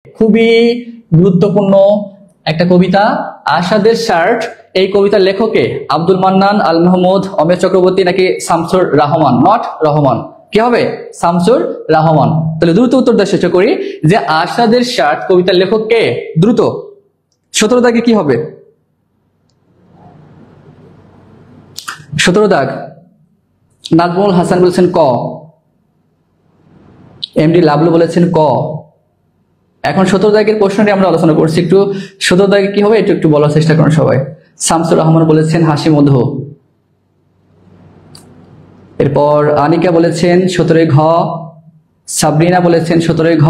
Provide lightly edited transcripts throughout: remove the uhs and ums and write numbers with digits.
খুবই গুরুত্বপূর্ণ একটা কবিতা, আশাদের শার্ট। এই কবিতার লেখকে আব্দুল মান্নান, আল মাহমুদ, অমের চক্রবর্তী নাকি শামসুর রহমান? নট রহমান, কি হবে? শামসুর রহমান। তাহলে দ্রুত উত্তর দেওয়ার চেষ্টা করি যে আশাদের শার্ট কবিতার লেখক কে? দ্রুত 17 দাগে কি হবে? 17 দাগ নাজমুল হাসান বলেছেন ক, এমডি লাবলু বলেছেন ক। এখন 17 দাগের প্রশ্নটি আমরা আলোচনা করছি, একটু 17 দাগে কি হবে একটু একটু বলার চেষ্টা করুন সবাই। শামসুর রহমান বলেছেন হাসি মধু। এরপর আনিকা বলেছেন 17 ঘ, সাবরিনা বলেছেন 17 ঘ,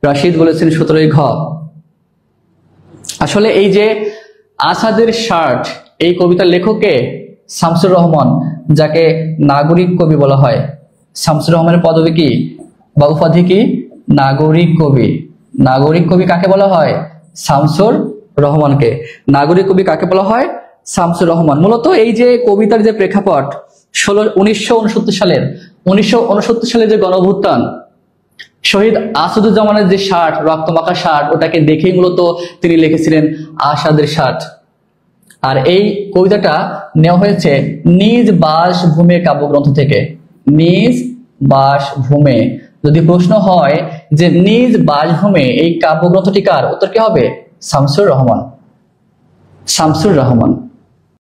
রাশিদ বলেছেন 17 ঘ। আসলে এই যে আসাদের শার্ট এই কবিতার লেখককে শামসুর রহমান, যাকে নাগরিক কবি বলা হয়। শামসুর রহমানের পদবী কি বা উপাধি কি? নাগরিক কবি। নাগরিক কবি কাকে বলা হয়? শামসুর রহমানকে। নাগরিক কবি কাকে বলা হয়? শামসুর রহমান। মূলত এই যে কবিতার যে প্রেক্ষাপট 1969 সালের যে গণঅভ্যুত্থান, শহীদ আসাদুজ্জামানের যে শার্ট, রক্তমাখা শার্ট, ওটাকে দেখেই মূলত তিনি লিখেছিলেন আশাদের শার্ট। আর এই কবিতাটা নেওয়া হয়েছে নিজ বাসভূমে কাব্যগ্রন্থ থেকে। নিজ বাসভূমে। যদি প্রশ্ন হয় যে নিজ বাসভূমে এই কাব্যগ্রন্থটি কার, উত্তর কি হবে? শামসুর রহমান। শামসুর রহমান।